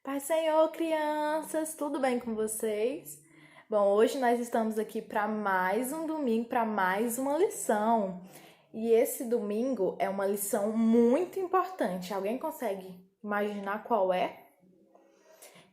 Paz Senhor, crianças, tudo bem com vocês? Bom, hoje nós estamos aqui para mais um domingo, para mais uma lição. E esse domingo é uma lição muito importante. Alguém consegue imaginar qual é?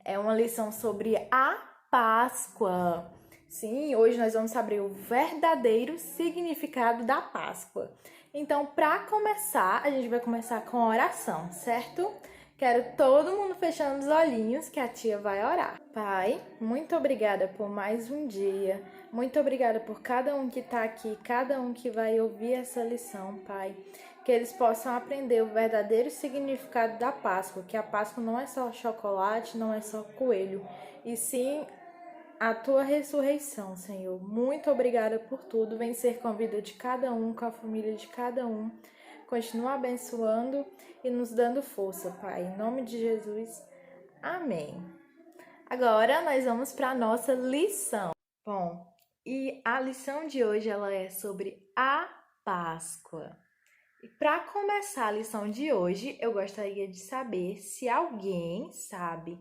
É uma lição sobre a Páscoa. Sim, hoje nós vamos saber o verdadeiro significado da Páscoa. Então, para começar, a gente vai começar com a oração, certo? Quero todo mundo fechando os olhinhos que a tia vai orar. Pai, muito obrigada por mais um dia. Muito obrigada por cada um que está aqui, cada um que vai ouvir essa lição, Pai. Que eles possam aprender o verdadeiro significado da Páscoa, que a Páscoa não é só chocolate, não é só coelho, e sim a tua ressurreição, Senhor. Muito obrigada por tudo. Vem ser com a vida de cada um, com a família de cada um. Continua abençoando e nos dando força, Pai. Em nome de Jesus. Amém. Agora nós vamos para a nossa lição. Bom, e a lição de hoje ela é sobre a Páscoa. E para começar a lição de hoje, eu gostaria de saber se alguém sabe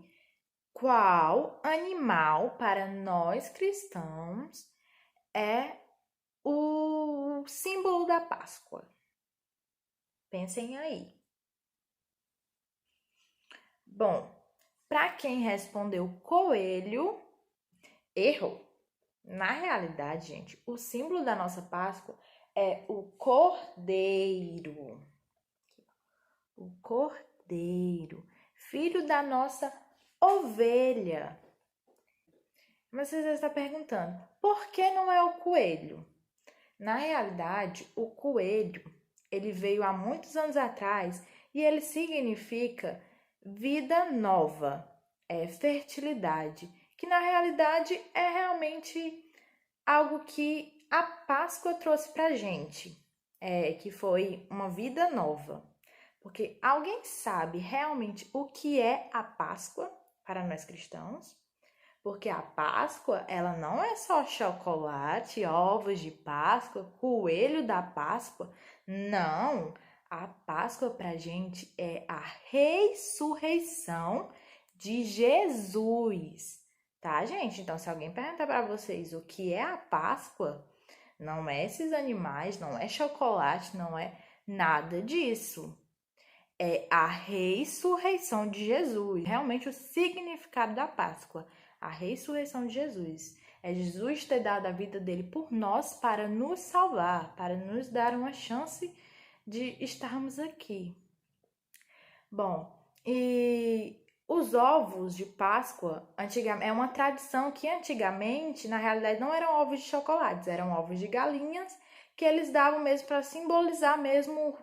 qual animal para nós cristãos é o símbolo da Páscoa. Pensem aí. Bom, para quem respondeu coelho, errou. Na realidade, gente, o símbolo da nossa Páscoa é o cordeiro. O cordeiro, filho da nossa ovelha. Mas você está perguntando, por que não é o coelho? Na realidade, o coelho, ele veio há muitos anos atrás e ele significa vida nova, fertilidade, que na realidade é realmente algo que a Páscoa trouxe pra gente, que foi uma vida nova. Porque alguém sabe realmente o que é a Páscoa para nós cristãos? Porque a Páscoa, ela não é só chocolate, ovos de Páscoa, coelho da Páscoa. Não, a Páscoa pra gente é a ressurreição de Jesus. Tá, gente? Então, se alguém perguntar para vocês o que é a Páscoa, não é esses animais, não é chocolate, não é nada disso. É a ressurreição de Jesus. Realmente o significado da Páscoa. A ressurreição de Jesus. É Jesus ter dado a vida dele por nós para nos salvar, para nos dar uma chance de estarmos aqui. Bom, e os ovos de Páscoa, antigamente, é uma tradição que antigamente, na realidade, não eram ovos de chocolate, eram ovos de galinhas que eles davam mesmo para simbolizar mesmo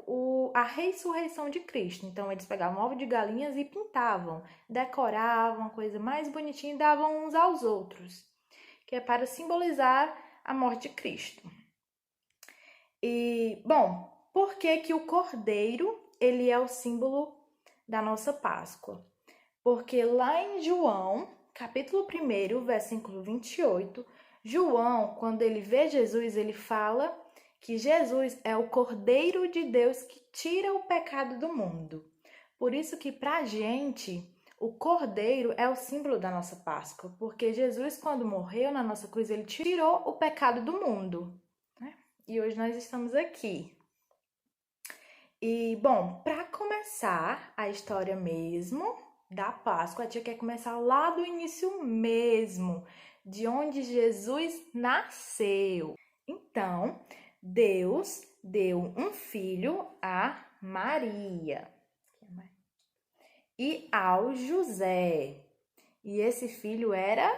a ressurreição de Cristo. Então, eles pegavam ovo de galinhas e pintavam, decoravam, a coisa mais bonitinha e davam uns aos outros, que é para simbolizar a morte de Cristo. E, bom, por que que o cordeiro, ele é o símbolo da nossa Páscoa? Porque lá em João, capítulo 1, versículo 28, João, quando ele vê Jesus, ele fala que Jesus é o Cordeiro de Deus que tira o pecado do mundo. Por isso que pra gente, o Cordeiro é o símbolo da nossa Páscoa, porque Jesus, quando morreu na nossa cruz, ele tirou o pecado do mundo, né? E hoje nós estamos aqui. E, bom, para começar a história mesmo da Páscoa, a tia quer começar lá do início mesmo, de onde Jesus nasceu. Então, Deus deu um filho a Maria e ao José. E esse filho era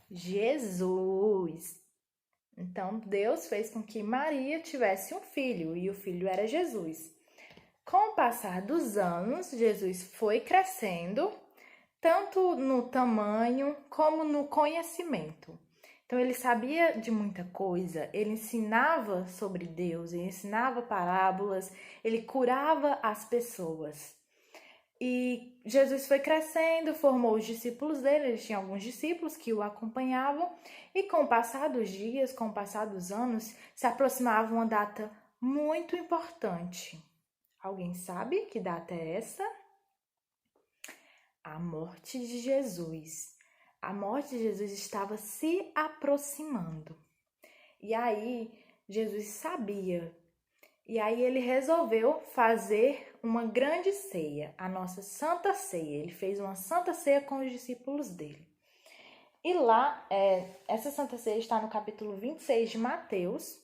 Jesus. Então, Deus fez com que Maria tivesse um filho, e o filho era Jesus. Com o passar dos anos, Jesus foi crescendo, tanto no tamanho como no conhecimento. Então, ele sabia de muita coisa, ele ensinava sobre Deus, ele ensinava parábolas, ele curava as pessoas. E Jesus foi crescendo, formou os discípulos dele, ele tinha alguns discípulos que o acompanhavam, e com o passar dos dias, com o passar dos anos, se aproximava uma data muito importante. Alguém sabe que data é essa? a morte de Jesus. A morte de Jesus estava se aproximando. E aí, Jesus sabia. E aí, ele resolveu fazer uma grande ceia, a nossa Santa Ceia. Ele fez uma Santa Ceia com os discípulos dele. E lá, essa Santa Ceia está no capítulo 26 de Mateus,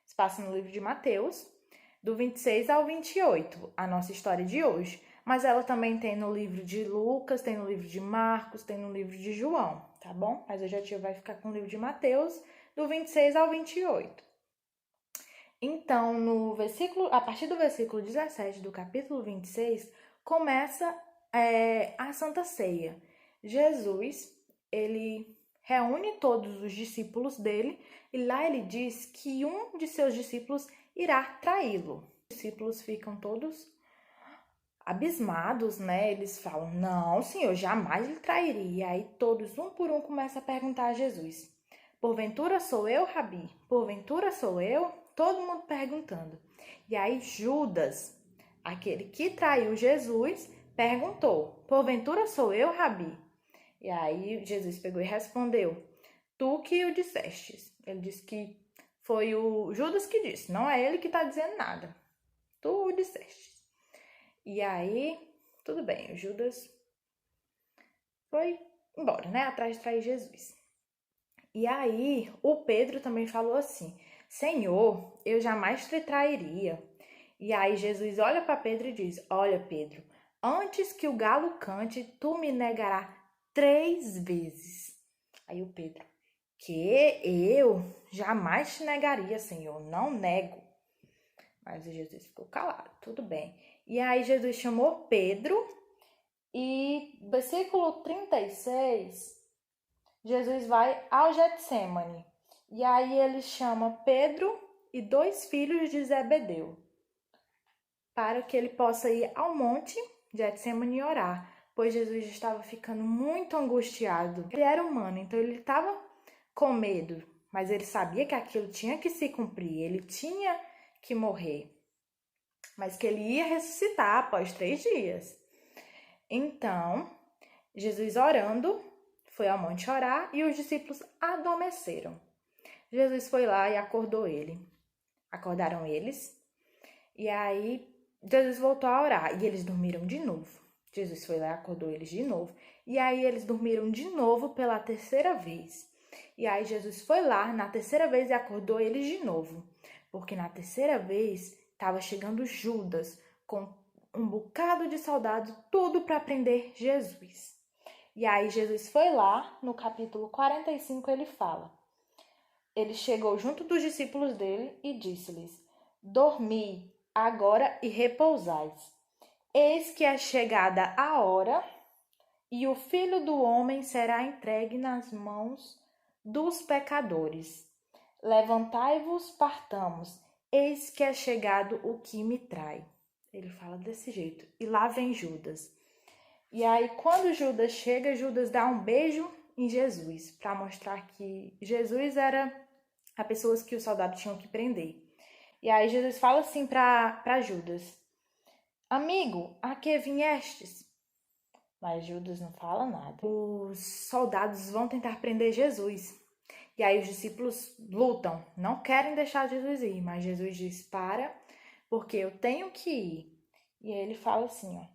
se passa no livro de Mateus, do 26 ao 28, a nossa história de hoje. Mas ela também tem no livro de Lucas, tem no livro de Marcos, tem no livro de João, tá bom? Mas hoje a tia vai ficar com o livro de Mateus, do 26 ao 28. Então, a partir do versículo 17 do capítulo 26, começa a Santa Ceia. Jesus, ele reúne todos os discípulos dele e lá ele diz que um de seus discípulos irá traí-lo. Os discípulos ficam todos abismados, né? Eles falam, não, Senhor, jamais lhe trairia. E aí todos, um por um, começam a perguntar a Jesus, porventura sou eu, Rabi? Porventura sou eu? Todo mundo perguntando. E aí Judas, aquele que traiu Jesus, perguntou, porventura sou eu, Rabi? E aí Jesus pegou e respondeu, tu que o dissestes. Ele disse que foi o Judas que disse, não é ele que está dizendo nada. Tu o dissestes. E aí, tudo bem, o Judas foi embora, né, atrás de trair Jesus. E aí, o Pedro também falou assim, Senhor, eu jamais te trairia. E aí Jesus olha para Pedro e diz, olha Pedro, antes que o galo cante, tu me negarás 3 vezes. Aí o Pedro, que eu jamais te negaria, Senhor, não nego. Mas Jesus ficou calado, tudo bem. E aí Jesus chamou Pedro e versículo 36, Jesus vai ao Getsêmani. E aí ele chama Pedro e 2 filhos de Zebedeu para que ele possa ir ao monte Getsêmani e orar, pois Jesus estava ficando muito angustiado. Ele era humano, então ele estava com medo, mas ele sabia que aquilo tinha que se cumprir, ele tinha que morrer, mas que ele ia ressuscitar após 3 dias. Então, Jesus orando, foi ao monte orar e os discípulos adormeceram. Jesus foi lá e acordou ele. Acordaram eles. E aí, Jesus voltou a orar e eles dormiram de novo. Jesus foi lá e acordou eles de novo. E aí, eles dormiram de novo pela 3ª vez. E aí, Jesus foi lá na 3ª vez e acordou eles de novo. Porque na 3ª vez, estava chegando Judas com um bocado de soldados, tudo para prender Jesus. E aí, Jesus foi lá, no capítulo 45, ele fala. Ele chegou junto dos discípulos dele e disse-lhes, dormi agora e repousais. Eis que é chegada a hora e o Filho do Homem será entregue nas mãos dos pecadores. Levantai-vos, partamos. Eis que é chegado o que me trai. Ele fala desse jeito. E lá vem Judas. E aí, quando Judas chega, Judas dá um beijo em Jesus, para mostrar que Jesus era a pessoa que os soldados tinham que prender. E aí, Jesus fala assim para Judas, amigo, a que viestes? Mas Judas não fala nada. Os soldados vão tentar prender Jesus. E aí os discípulos lutam, não querem deixar Jesus ir, mas Jesus diz, para, porque eu tenho que ir. E aí ele fala assim, ó,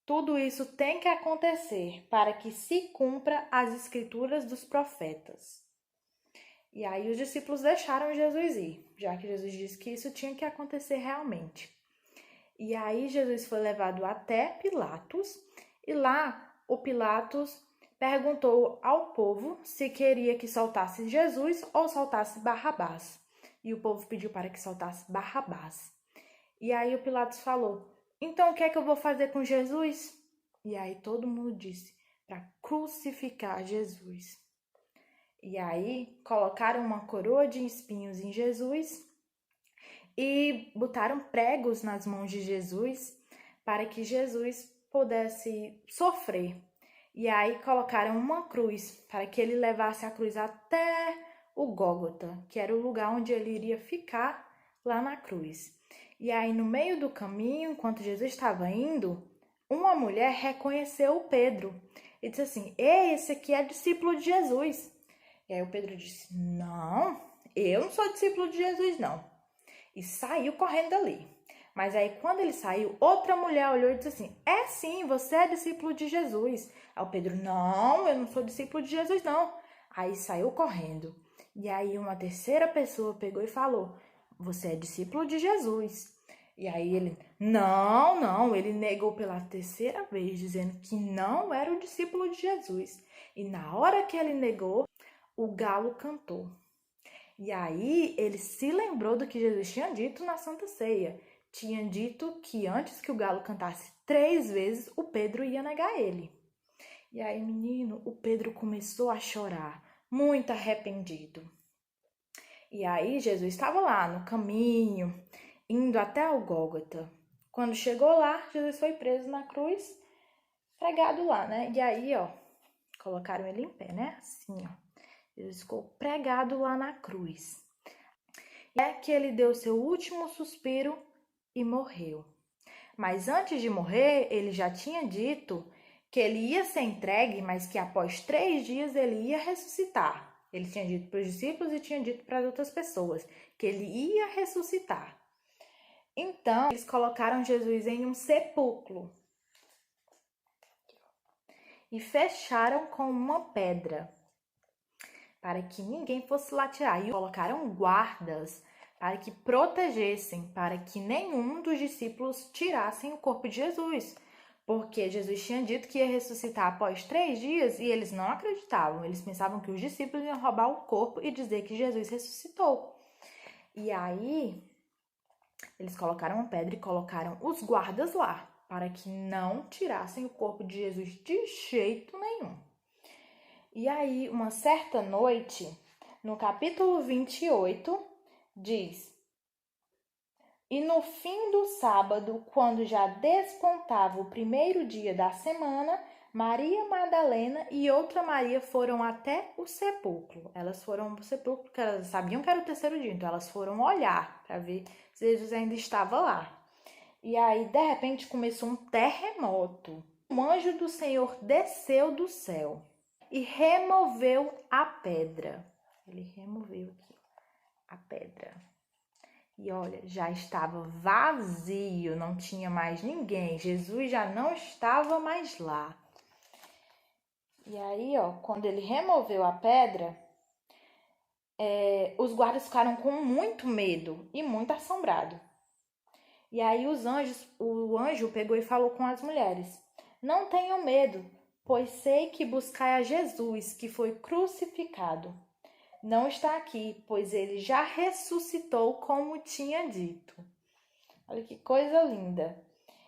tudo isso tem que acontecer para que se cumpra as escrituras dos profetas. E aí os discípulos deixaram Jesus ir, já que Jesus disse que isso tinha que acontecer realmente. E aí Jesus foi levado até Pilatos, e lá o Pilatos perguntou ao povo se queria que soltasse Jesus ou soltasse Barrabás. E o povo pediu para que soltasse Barrabás. E aí o Pilatos falou, então o que é que eu vou fazer com Jesus? E aí todo mundo disse, para crucificar Jesus. E aí colocaram uma coroa de espinhos em Jesus e botaram pregos nas mãos de Jesus para que Jesus pudesse sofrer. E aí colocaram uma cruz para que ele levasse a cruz até o Gólgota, que era o lugar onde ele iria ficar lá na cruz. E aí no meio do caminho, enquanto Jesus estava indo, uma mulher reconheceu o Pedro e disse assim: Ei, esse aqui é discípulo de Jesus. E aí o Pedro disse: Não, eu não sou discípulo de Jesus, não. E saiu correndo dali. Mas aí quando ele saiu, outra mulher olhou e disse assim: É sim, você é discípulo de Jesus. Aí o Pedro: Não, eu não sou discípulo de Jesus, não. Aí saiu correndo. E aí uma terceira pessoa pegou e falou: Você é discípulo de Jesus. E aí ele: Não, não. Ele negou pela terceira vez, dizendo que não era o discípulo de Jesus. E na hora que ele negou, o galo cantou. E aí ele se lembrou do que Jesus tinha dito na Santa Ceia. Tinha dito que antes que o galo cantasse 3 vezes, o Pedro ia negar ele. E aí, menino, o Pedro começou a chorar, muito arrependido. E aí Jesus estava lá no caminho, indo até o Gólgota. Quando chegou lá, Jesus foi preso na cruz, pregado lá, né? E aí, ó, colocaram ele em pé, né? Assim, ó. Jesus ficou pregado lá na cruz. E é que ele deu seu último suspiro e morreu. Mas antes de morrer, ele já tinha dito que ele ia ser entregue, mas que após 3 dias ele ia ressuscitar. Ele tinha dito para os discípulos e tinha dito para as outras pessoas que ele ia ressuscitar. Então, eles colocaram Jesus em um sepulcro e fecharam com uma pedra para que ninguém fosse lá tirar. E colocaram guardas para que protegessem, para que nenhum dos discípulos tirassem o corpo de Jesus. Porque Jesus tinha dito que ia ressuscitar após 3 dias e eles não acreditavam. Eles pensavam que os discípulos iam roubar o corpo e dizer que Jesus ressuscitou. E aí, eles colocaram uma pedra e colocaram os guardas lá, para que não tirassem o corpo de Jesus de jeito nenhum. E aí, uma certa noite, no capítulo 28, diz: E no fim do sábado, quando já despontava o primeiro dia da semana, Maria Madalena e outra Maria foram até o sepulcro. Elas foram ao sepulcro porque elas sabiam que era o terceiro dia, então elas foram olhar para ver se Jesus ainda estava lá. E aí, de repente, começou um terremoto. Um anjo do Senhor desceu do céu e removeu a pedra. Ele removeu aqui a pedra. E olha, já estava vazio, não tinha mais ninguém. Jesus já não estava mais lá. E aí, ó, quando ele removeu a pedra, os guardas ficaram com muito medo e muito assombrado. E aí o anjo pegou e falou com as mulheres: Não tenham medo, pois sei que buscai a Jesus, que foi crucificado. Não está aqui, pois ele já ressuscitou como tinha dito. Olha que coisa linda.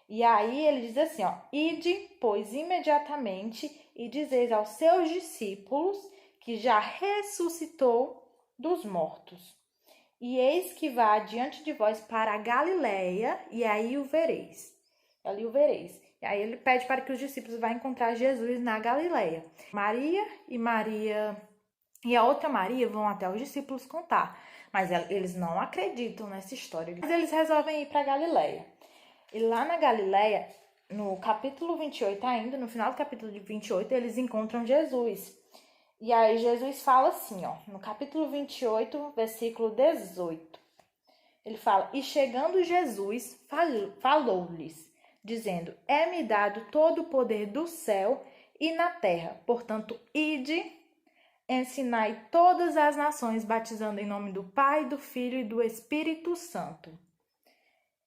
E aí ele diz assim, ó: Ide, pois, imediatamente e dizeis aos seus discípulos que já ressuscitou dos mortos. E eis que vá adiante de vós para a Galileia, e aí o vereis. Ali o vereis. E aí ele pede para que os discípulos vá encontrar Jesus na Galileia. Maria e a outra Maria vão até os discípulos contar. Mas eles não acreditam nessa história. Mas eles resolvem ir para a Galileia. E lá na Galileia, no capítulo 28 ainda, no final do capítulo 28, eles encontram Jesus. E aí Jesus fala assim, ó, no capítulo 28, versículo 18. Ele fala: E chegando Jesus, falou-lhes, dizendo: É-me dado todo o poder do céu e na terra. Portanto, ide, ensinai todas as nações, batizando em nome do Pai, do Filho e do Espírito Santo,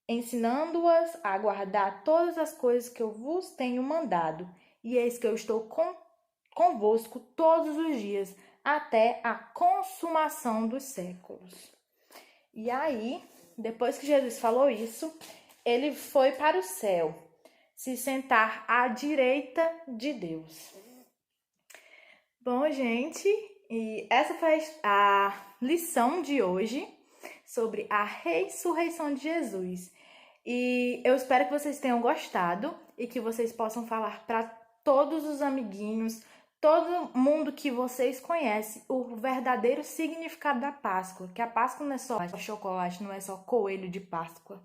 ensinando-as a guardar todas as coisas que eu vos tenho mandado. E eis que eu estou convosco todos os dias, até a consumação dos séculos. E aí, depois que Jesus falou isso, ele foi para o céu, se sentar à direita de Deus. Bom, gente, e essa foi a lição de hoje sobre a ressurreição de Jesus. E eu espero que vocês tenham gostado e que vocês possam falar para todos os amiguinhos, todo mundo que vocês conhecem, o verdadeiro significado da Páscoa. Que a Páscoa não é só chocolate, não é só coelho de Páscoa.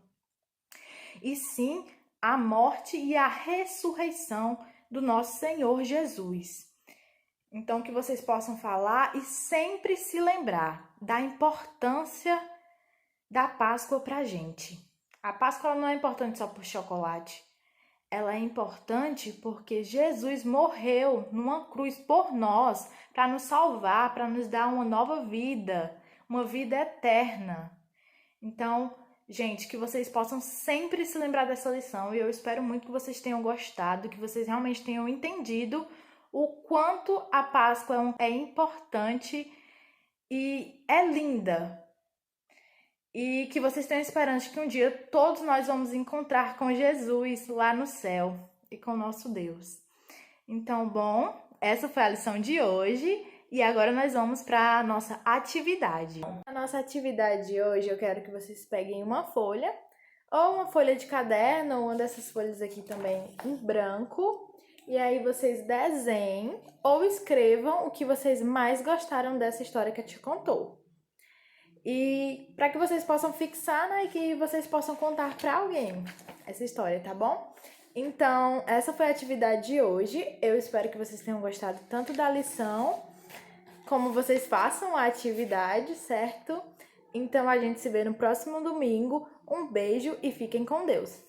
E sim, a morte e a ressurreição do nosso Senhor Jesus. Então, que vocês possam falar e sempre se lembrar da importância da Páscoa para a gente. A Páscoa não é importante só por chocolate. Ela é importante porque Jesus morreu numa cruz por nós para nos salvar, para nos dar uma nova vida, uma vida eterna. Então, gente, que vocês possam sempre se lembrar dessa lição e eu espero muito que vocês tenham gostado, que vocês realmente tenham entendido o quanto a Páscoa é importante e é linda. E que vocês tenham esperança que um dia todos nós vamos encontrar com Jesus lá no céu e com nosso Deus. Então, bom, essa foi a lição de hoje e agora nós vamos para a nossa atividade. A nossa atividade de hoje eu quero que vocês peguem uma folha ou uma folha de caderno, ou uma dessas folhas aqui também em branco, e aí vocês desenhem ou escrevam o que vocês mais gostaram dessa história que eu te contou. E para que vocês possam fixar, né, e que vocês possam contar para alguém essa história, tá bom? Então, essa foi a atividade de hoje. Eu espero que vocês tenham gostado tanto da lição, como vocês façam a atividade, certo? Então, a gente se vê no próximo domingo. Um beijo e fiquem com Deus!